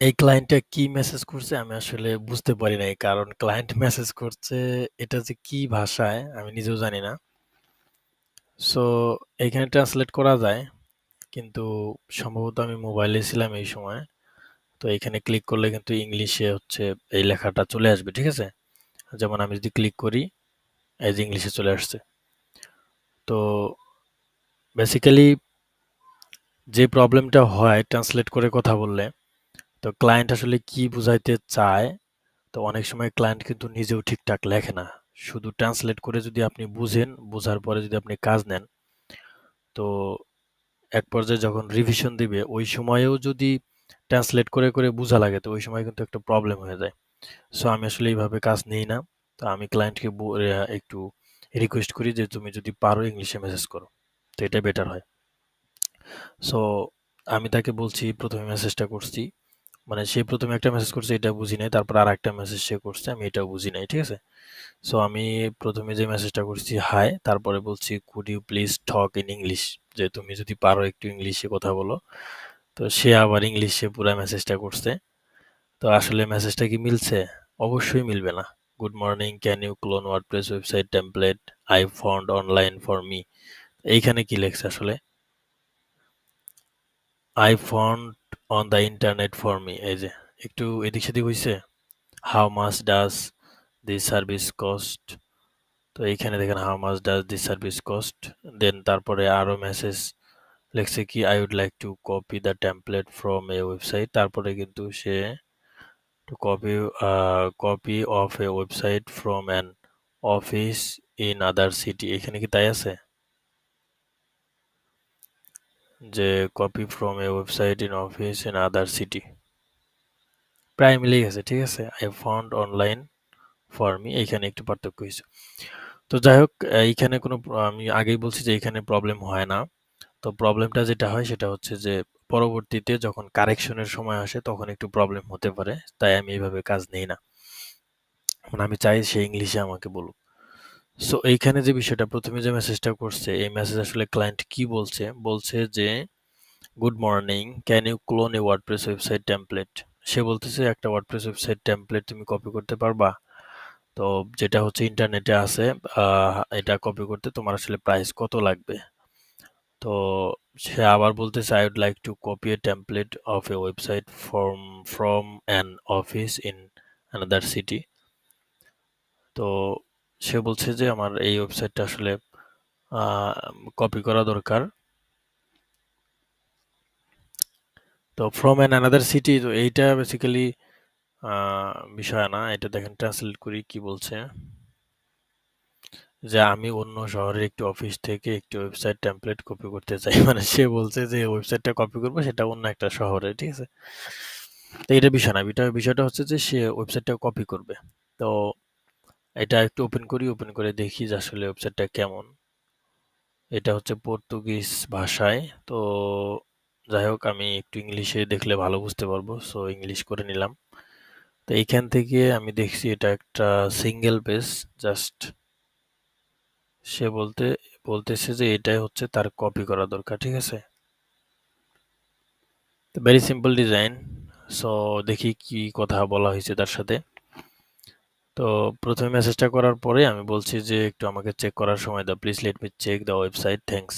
এই ক্লায়েন্টটা কি মেসেজ করছে আমি আসলে বুঝতে পারি নাই। কারণ ক্লায়েন্ট মেসেজ করছে এটা যে কি ভাষায় আমি নিজেও জানি না। সো এইখানে ট্রান্সলেট করা যায়, কিন্তু সম্ভবত আমি মোবাইলে ছিলাম এই সময়। তো এখানে ক্লিক করলে কিন্তু ইংলিশে হচ্ছে এই লেখাটা চলে আসবে, ঠিক আছে? যেমন আমি যদি ক্লিক করি, এই যে ইংলিশে চলে আসছে। তো বেসিক্যালি যে প্রবলেমটা হয় ট্রান্সলেট করে কথা বললে, তো ক্লায়েন্ট আসলে কি বুঝাইতে চায়, তো অনেক সময় ক্লায়েন্ট কিন্তু নিজেও ঠিকঠাক লেখে না। শুধু ট্রান্সলেট করে যদি আপনি বুঝেন, বোঝার পরে যদি আপনি কাজ নেন, তো এক পর্যায়ে যখন রিভিশন দিবে ওই সময়েও যদি ট্রান্সলেট করে করে বোঝা লাগে, তো ওই সময় কিন্তু একটা প্রবলেম হয়ে যায়। সো আমি আসলে এইভাবে কাজ নিই না। তো আমি ক্লায়েন্টকে একটু রিকোয়েস্ট করি যে তুমি যদি পারো ইংলিশে মেসেজ করো, তো এটা বেটার হয়। সো আমি তাকে বলছি, প্রথমে মেসেজটা করছি, মানে সে প্রথমে একটা মেসেজ করছে এটা বুঝি নাই, তারপর আর একটা মেসেজ সে করছে আমি এটাও বুঝি নাই, ঠিক আছে? সো আমি প্রথমে যে মেসেজটা করছি হাই, তারপরে বলছি could you please talk in English, যে তুমি যদি পারো একটু ইংলিশে কথা বলো। তো সে আবার ইংলিশে পুরো মেসেজটা করছে। তো আসলে মেসেজটা কি মিলছে? অবশ্যই মিলবে না। Good morning, can you clone WordPress website template I found online for me. এইখানে কি লেখছে আসলে? I found on the internet for me, এই যে একটু এদিক সেদিক হইছে। How much does this service cost? তো এইখানে দেখেন how much does this service cost. Then তারপরে আরো মেসেজ লেখছে কি I would like to copy the template from a website, তারপরে কিন্তু সে to copy of a website from an office in other city, এখানে কি তাই আছে যে copy from a website in office in other city? প্রায় মিলেই গেছে, ঠিক আছে? I found online for me, এইখানে একটু পার্থক্য হয়েছে। তো যাই হোক, এইখানে কোনো আমি আগেই বলছি যে এইখানে প্রবলেম হয় না। তো প্রবলেমটা যেটা হয় সেটা হচ্ছে যে পরবর্তীতে যখন কারেকশনের সময় আসে তখন একটু প্রবলেম হতে পারে, তাই আমি এইভাবে কাজ নেই না। মানে আমি চাই সে ইংলিশে আমাকে বলুক। সো এইখানে যে বিষয়টা, প্রথমে যে মেসেজটা করছে এই মেসেজ আসলে ক্লায়েন্ট কি বলছে, বলছে যে good morning, can you clone a WordPress website template. সে বলতেছে একটা ওয়ার্ডপ্রেস ওয়েবসাইট টেমপ্লেট তুমি কপি করতে পারবা? তো যেটা হচ্ছে ইন্টারনেটে আছে, এটা কপি করতে তোমার আসলে প্রাইস কত লাগবে? তো সে আবার বলতেছে I would like to copy a template of a website from an office in another city. তো সে বলছে যে আমার এই ওয়েবসাইটটা আসলে কপি করা দরকার। তো ফ্রম অ্যান অ্যানাদার সিটি, তো এইটা বেসিক্যালি বিষয় না। এটা দেখেন ট্রান্সলেট করি কি বলছে, যে আমি অন্য শহরের একটি অফিস থেকে একটি ওয়েবসাইট টেমপ্লেট কপি করতে চাই। মানে সে বলছে যে ওয়েবসাইটটা কপি করবো সেটা অন্য একটা শহরে, ঠিক আছে? তো এটা বিষয় না, বিষয়টা হচ্ছে যে সে ওয়েবসাইটটা কপি করবে। তো এটা একটু ওপেন করি, ওপেন করে দেখি যে আসলে ওয়েবসাইটটা কেমন। এটা হচ্ছে পর্তুগিজ ভাষায়। তো যাই হোক, আমি একটু ইংলিশে দেখলে ভালো বুঝতে পারবো, সো ইংলিশ করে নিলাম। তো এইখান থেকে আমি দেখছি এটা একটা সিঙ্গেল পেজ, জাস্ট সে বলতেছে যে এটাই হচ্ছে তার কপি করা দরকার, ঠিক আছে? তো ভেরি সিম্পল ডিজাইন। সো দেখি কি কথা বলা হয়েছে তার সাথে। তো প্রথমে মেসেজটা করার পরে আমি বলছি যে একটু আমাকে চেক করার সময় দাও, please let me check the website, thanks.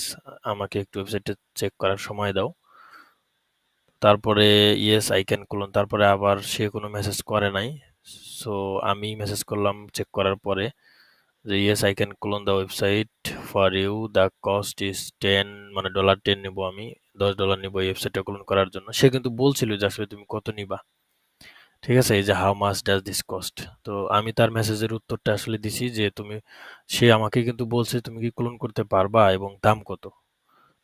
আমাকে একটু ওয়েবসাইটটা চেক করার সময় দাও। তারপরে ইয়েস আই ক্যান ক্লোন, তারপরে আবার সে কোনো মেসেজ করে নাই। সো আমি মেসেজ করলাম চেক করার পরে যে yes I can clone the website for you, the cost is 10, মানে $10 নিব আমি, $10 নিব এই ওয়েবসাইটটা ক্লোন করার জন্য। সে কিন্তু বলছিল যে আসলে তুমি কত নিবা, ঠিক আছে? এই যে how much does this cost. তো আমি তার মেসেজের উত্তরটা আসলে দিছি যে তুমি, সে আমাকে কিন্তু বলছে তুমি কি ক্লোন করতে পারবা এবং দাম কত।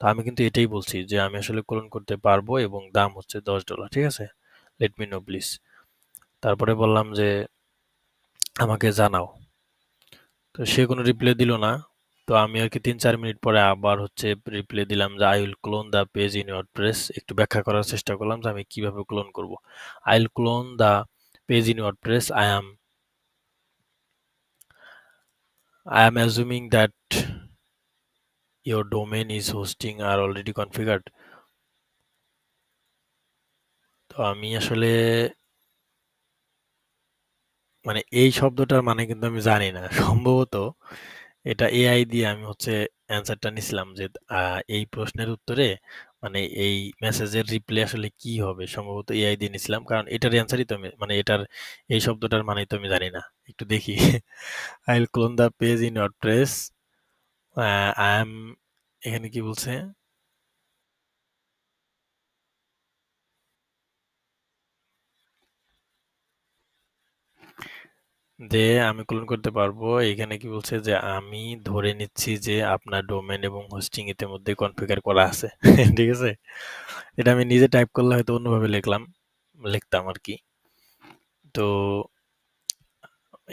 তো আমি কিন্তু এটাই বলছি যে আমি আসলে ক্লোন করতে পারবো এবং দাম হচ্ছে $10, ঠিক আছে? Late me no please. তারপরে বললাম যে আমাকে জানাও। তো সে কোনো রিপ্লাই দিল না। তো আমি আর কি ৩-৪ মিনিট পরে আবার হচ্ছে রিপ্লাই দিলাম যে I will clone the page in WordPress. একটু ব্যাখ্যা করার চেষ্টা করলাম যে আমি কিভাবে ক্লোন করব। I will clone the page in WordPress, I am assuming that your domain is hosting are already configured. তো আমি আসলে মানে এই শব্দটার মানে কিন্তু আমি জানি না। সম্ভবত এটা এআই দিয়ে আমি হচ্ছে অ্যান্সারটা নিছিলাম যে এই প্রশ্নের উত্তরে মানে এই মেসেজের রিপ্লাই আসলে কি হবে? সম্ভবত এআই দিয়ে নিছিলাম। কারণ এটার অ্যান্সারই তো আমি মানে এটার এই শব্দটার মানেই তো আমি জানি না। একটু দেখি। I will clone the page in WordPress. I am এখানে কি বলছে? যে আমি ক্লোন করতে পারবো। এখানে কি বলছে যে আমি ধরে নিচ্ছি যে আপনার ডোমেন এবং হোস্টিং ইতিমধ্যে কনফিগার করা আছে। ঠিক আছে? এটা আমি নিজে টাইপ করলে হয়তো অন্যভাবে লিখতাম আর কি। তো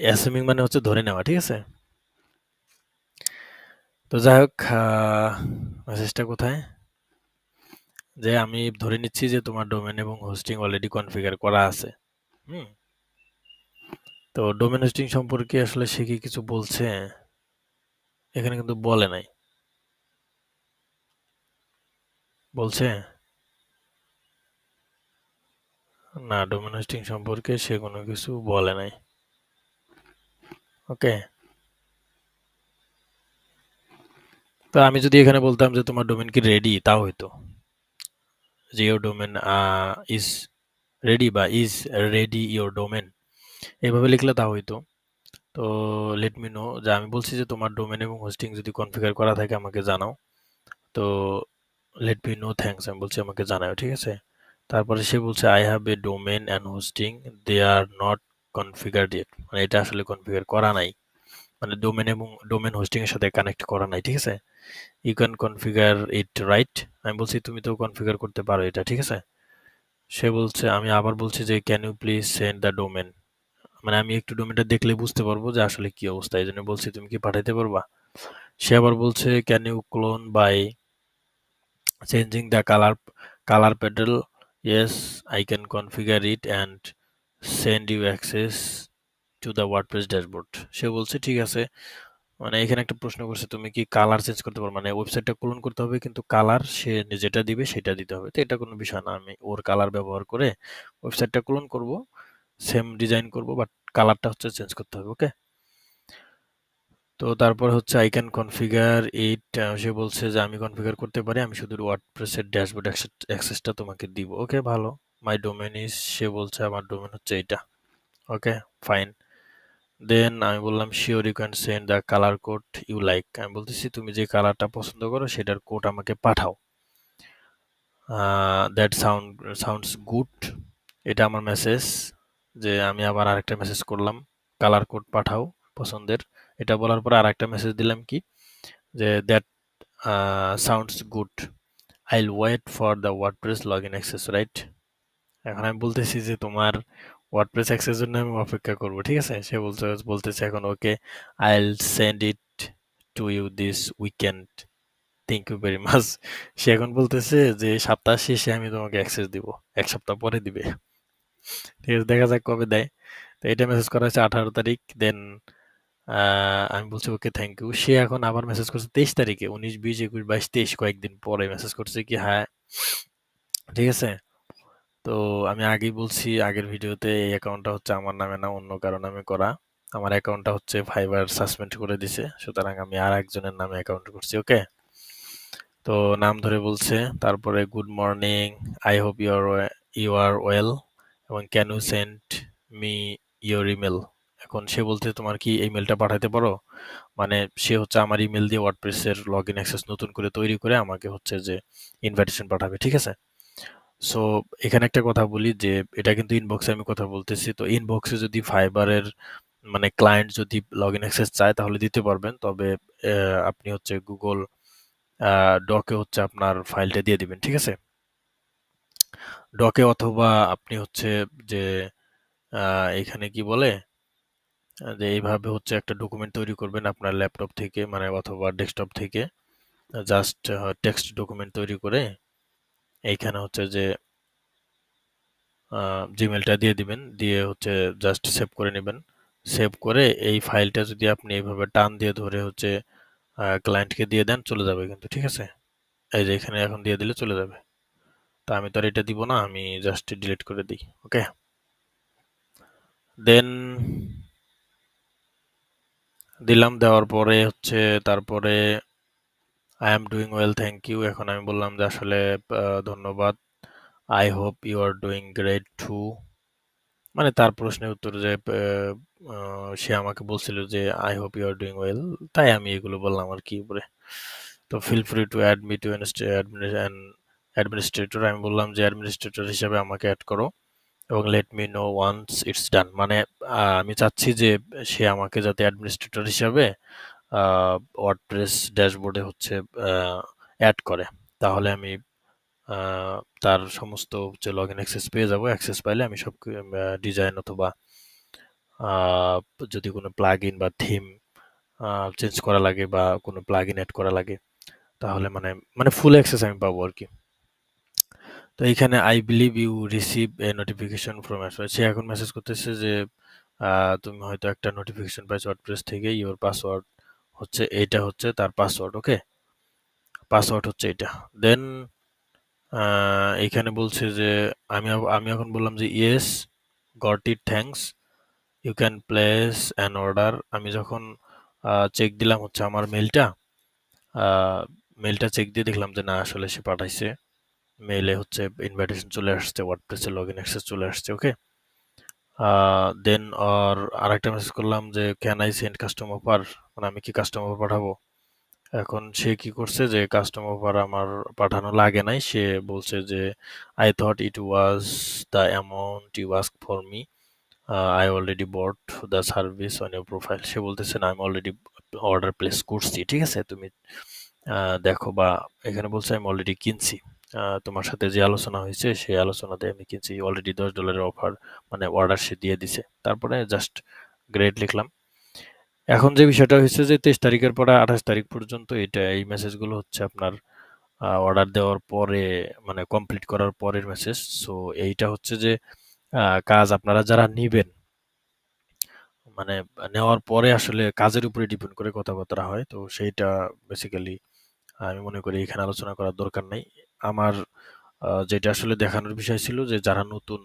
অ্যাসিউমিং মানে হচ্ছে ধরে নেওয়া, ঠিক আছে? তো যাই হোক, মেসেজটা কোথায়? যে আমি ধরে নিচ্ছি যে তোমার ডোমেন এবং হোস্টিং অলরেডি কনফিগার করা আছে। হুম। তো ডোমেন হোস্টিং সম্পর্কে আসলে সে কি কিছু বলছে? এখানে কিন্তু বলে নাই। বলছে? না, ডোমেন হোস্টিং সম্পর্কে সে কোনো কিছু বলে নাই। ওকে। তো আমি যদি এখানে বলতাম যে তোমার ডোমেন কি রেডি, তাও হইতো যে ইওর ডোমেন ইজ রেডি বা ইজ রেডি ইওর ডোমেন, এইভাবে লিখলে তাও হইতো। তো লেট মি নো, যে আমি বলছি যে তোমার ডোমেন এবং হোস্টিং যদি কনফিগার করা থাকে আমাকে জানাও। তো লেট মি নো থ্যাঙ্কস, আমি বলছি আমাকে জানাও, ঠিক আছে? তারপরে সে বলছে I have a domain and hosting, they are not configured yet, মানে এটা আসলে কনফিগার করা নাই, মানে ডোমেন এবং ডোমেন হোস্টিং এর সাথে কানেক্ট করা নাই, ঠিক আছে? You can configure it right, আমি বলছি তুমি তো কনফিগার করতে পারো এটা, ঠিক আছে? সে বলছে, আমি আবার বলছি যে can you please send the domain, মানে আমি একটু ডোমেনটা দেখলে বুঝতে পারবো যে আসলে কি অবস্থা, এই জন্য বলছি তুমি কি পাঠাইতে পারবা? সে আবার বলছে can you clone by changing the colour প্যাডেল, yes I can configure it and send you access to the WordPress dashboard. সে বলছে ঠিক আছে, মানে এখানে একটা প্রশ্ন করছে তুমি কি কালার চেঞ্জ করতে পারো, মানে ওয়েবসাইটটা ক্লোন করতে হবে কিন্তু কালার সে যেটা দিবে সেটা দিতে হবে। তো এটা কোনো বিষয় না, আমি ওর কালার ব্যবহার করে ওয়েবসাইটটা ক্লোন করব, সেম ডিজাইন করব, বাট কালারটা হচ্ছে চেঞ্জ করতে হবে। ওকে। তো তারপর হচ্ছে আই ক্যান কনফিগার ইট, সে বলছে যে আমি কনফিগার করতে পারি, আমি শুধু ওয়ার্ডপ্রেসের ড্যাশবোর্ড অ্যাক্সেসটা তোমাকে দিব। ওকে, ভালো। মাই ডোমেন ইজ, সে বলছে আমার ডোমেন হচ্ছে এটা। ওকে, ফাইন। দেন আমি বললাম sure you can send the colour code you like, আমি বলতেছি তুমি যে কালারটা পছন্দ করো সেটার কোড আমাকে পাঠাও। দ্যাট সাউন্ডস গুড, এটা আমার মেসেজ। যে আমি আবার আরেকটা মেসেজ করলাম, কালার কোড পাঠাও পছন্দের। এটা বলার পরে আরেকটা মেসেজ দিলাম কি, যে that sounds good, I'll wait for the WordPress log in access, right? এখন আমি বলতেছি যে তোমার ওয়ার্ডপ্রেস অ্যাক্সেস জন্য আমি অপেক্ষা করব, ঠিক আছে? সে বলতেছে এখন okay, I'll send it to you this weekend, thank you very much. সে এখন বলতেছে যে সপ্তাহ শেষে আমি তোমাকে অ্যাক্সেস দিব, এক সপ্তাহ পরে দিবে। ঠিক আছে, দেখা যাক কবে দেয়। তো এটা মেসেজ করা হয়েছে 18 তারিখ। দেন আমি বলছি ওকে থ্যাংক ইউ। সে এখন আবার মেসেজ করছে 23 তারিখে, 19, 20, 21, 22, 23, কয়েকদিন পরে মেসেজ করছে কি হ্যাঁ, ঠিক আছে? তো আমি আগেই বলছি আগের ভিডিওতে, এই অ্যাকাউন্টটা হচ্ছে আমার নামে না, অন্য কারো নামে করা। আমার অ্যাকাউন্টটা হচ্ছে ফাইবার সাসপেন্ড করে দিছে, সুতরাং আমি আর একজনের নামে অ্যাকাউন্ট করছি। ওকে। তো নাম ধরে বলছে, তারপরে good morning, I hope you are well, এবং can you send me your email. এখন সে বলতে তোমার কি ইমেলটা পাঠাতে পারো, মানে সে হচ্ছে আমার ইমেল দিয়ে ওয়ার্ডপ্রেসের লগ ইন অ্যাক্সেস নতুন করে তৈরি করে আমাকে হচ্ছে যে ইনভাইটেশন পাঠাবে, ঠিক আছে? সো এখানে একটা কথা বলি যে এটা কিন্তু ইনবক্সে আমি কথা বলতেছি, তো ইনবক্সে যদি ফাইবারের মানে ক্লায়েন্ট যদি লগ ইন অ্যাক্সেস চায় তাহলে দিতে পারবেন, তবে আপনি হচ্ছে গুগল ডকে হচ্ছে আপনার ফাইলটা দিয়ে দিবেন, ঠিক আছে? ডকে, অথবা আপনি হচ্ছে যে এখানে কি বলে, যে এইভাবে হচ্ছে একটা ডকুমেন্ট তৈরি করবেন আপনার ল্যাপটপ থেকে, মানে অথবা ডেস্কটপ থেকে, জাস্ট টেক্সট ডকুমেন্ট তৈরি করে এইখানে হচ্ছে যে জিমেলটা দিয়ে দিবেন, দিয়ে হচ্ছে জাস্ট সেভ করে নেবেন। সেভ করে এই ফাইলটা যদি আপনি এইভাবে টান দিয়ে ধরে হচ্ছে ক্লায়েন্টকে দিয়ে দেন, চলে যাবে কিন্তু, ঠিক আছে? এই যে এখানে এখন দিয়ে দিলে চলে যাবে। তা আমি তো আর এটা দিব না, আমি জাস্ট ডিলিট করে দিই। ওকে, দেন দিলাম, দেওয়ার পরে হচ্ছে তারপরে I am doing well thank you. এখন আমি বললাম যে আসলে ধন্যবাদ, I hope you are doing great too. মানে তার প্রশ্নের উত্তর যে সে আমাকে বলছিল যে I hope you are doing well, তাই আমি এগুলো বললাম আর কি উপরে। তো feel free to add me to administrator, আমি বললাম যে অ্যাডমিনিস্ট্রেটর হিসেবে আমাকে অ্যাড করো এবং let me know once it's done. মানে আমি চাচ্ছি যে সে আমাকে যাতে অ্যাডমিনিস্ট্রেটর হিসাবে ওয়ার্ডপ্রেস ড্যাশবোর্ডে হচ্ছে অ্যাড করে, তাহলে আমি তার সমস্ত হচ্ছে লগ ইন অ্যাক্সেস পেয়ে যাবো। অ্যাক্সেস পাইলে আমি সব ডিজাইন অথবা আহ, যদি কোনো প্লাগ ইন বা থিম চেঞ্জ করা লাগে বা কোনো প্লাগ ইন অ্যাড করা লাগে, তাহলে মানে মানে ফুল অ্যাক্সেস আমি পাবো আর কি। তো এইখানে I believe you receive a notification from admin, সে এখন মেসেজ করতেছে যে তুমি হয়তো একটা নোটিফিকেশন পাইছো ওয়ার্ডপ্রেস থেকে, ইওর পাসওয়ার্ড হচ্ছে এইটা, হচ্ছে তার পাসওয়ার্ড। ওকে, পাসওয়ার্ড হচ্ছে এটা। দেন এইখানে বলছে যে আমি এখন বললাম যে yes got it thanks, you can place an order. আমি যখন চেক দিলাম হচ্ছে আমার মেলটা চেক দিয়ে দেখলাম যে না আসলে সে পাঠাইছে, মেইলে হচ্ছে ইনভাইটেশন চলে আসছে, ওয়ার্ডপ্রেসে লগ ইন অ্যাক্সেস চলে আসছে। ওকে, দেন আরেকটা মেসেজ করলাম যে can I send custom offer, মানে আমি কি কাস্টম অফার পাঠাবো। এখন সে কি করছে যে কাস্টম অফার আমার পাঠানো লাগে নাই, সে বলছে যে I thought it was the amount you ask for me, I already bought the service on your profile. সে বলতেছে না আমি অলরেডি অর্ডার প্লেস করছি, ঠিক আছে তুমি দেখো, বা এখানে বলছে আমি অলরেডি কিনছি, তোমার সাথে যে আলোচনা হয়েছে সেই আলোচনাতে আমি কিনছি অলরেডি $10 অফার, মানে অর্ডার সে দিয়ে দিছে। তারপরে জাস্ট গ্রেড লিখলাম। এখন যে বিষয়টা হয়েছে যে 23 তারিখের পরে 28 তারিখ পর্যন্ত এই মেসেজগুলো হচ্ছে আপনার অর্ডার দেওয়ার পরে, মানে কমপ্লিট করার পরের মেসেজ। সো এইটা হচ্ছে যে কাজ আপনারা যারা নিবেন, মানে নেওয়ার পরে আসলে কাজের উপরে ডিপেন্ড করে কথাবার্তা হয়, তো সেইটা বেসিক্যালি আমি মনে করি এখানে আলোচনা করার দরকার নাই। আমার যেটা আসলে দেখানোর বিষয় ছিল যে যারা নতুন,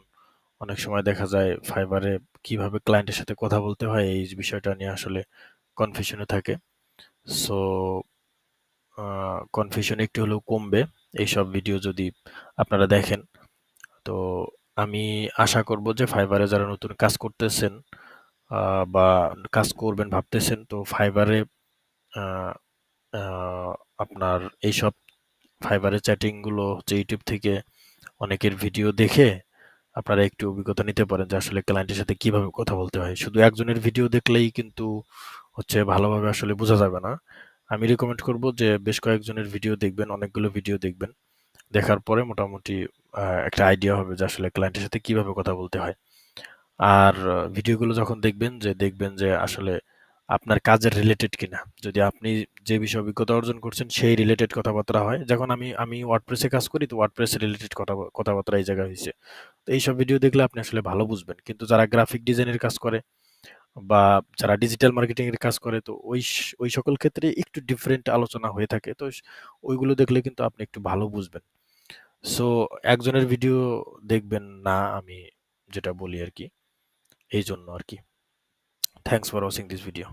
অনেক সময় দেখা যায় ফাইবারে কিভাবে ক্লায়েন্টের সাথে কথা বলতে হয় এই বিষয়টা নিয়ে আসলে কনফিউশনে থাকে। সো কনফিউশন একটু হলেও কমবে এইসব ভিডিও যদি আপনারা দেখেন। তো আমি আশা করব যে ফাইবারে যারা নতুন কাজ করতেছেন বা কাজ করবেন ভাবতেছেন, তো ফাইবারে আহ, আহ, আপনার এইসব ফাইবারে চ্যাটিং গুলো হচ্ছে ইউটিউব থেকে অনেকের ভিডিও দেখে আপনারা একটু অভিজ্ঞতা নিতে পারেন যে আসলে ক্লায়েন্টের সাথে কিভাবে কথা বলতে হয়। শুধু একজনের ভিডিও দেখলেই কিন্তু হচ্ছে ভালোভাবে আসলে বোঝা যাবে না। আমি রিকমেন্ড করব যে বেশ কয়েকজনের ভিডিও দেখবেন, অনেকগুলো ভিডিও দেখবেন, দেখার পরে মোটামুটি একটা আইডিয়া হবে যে আসলে ক্লায়েন্টের সাথে কিভাবে কথা বলতে হয়। আর ভিডিওগুলো যখন দেখবেন যে আসলে আপনার কাজের রিলেটেড কিনা। যদি আপনি যে বিষয়ে অভিজ্ঞতা অর্জন করছেন সেই রিলেটেড কথাবার্তা হয়, যখন আমি ওয়ার্ডপ্রেসে কাজ করি, তো ওয়ার্ডপ্রেস রিলেটেড কথাবার্তা এই জায়গায় হয়েছে। তো এইসব ভিডিও দেখলে আপনি আসলে ভালো বুঝবেন। কিন্তু যারা গ্রাফিক ডিজাইনের কাজ করে বা যারা ডিজিটাল মার্কেটিং এর কাজ করে, তো ওই সকল ক্ষেত্রে একটু ডিফারেন্ট আলোচনা হয়ে থাকে। তো ওইগুলো দেখলে কিন্তু আপনি একটু ভালো বুঝবেন। সো একজনের ভিডিও দেখবেন না, আমি যেটা বলি আরকি। এইজন্য আরকি। Thanks for watching this video.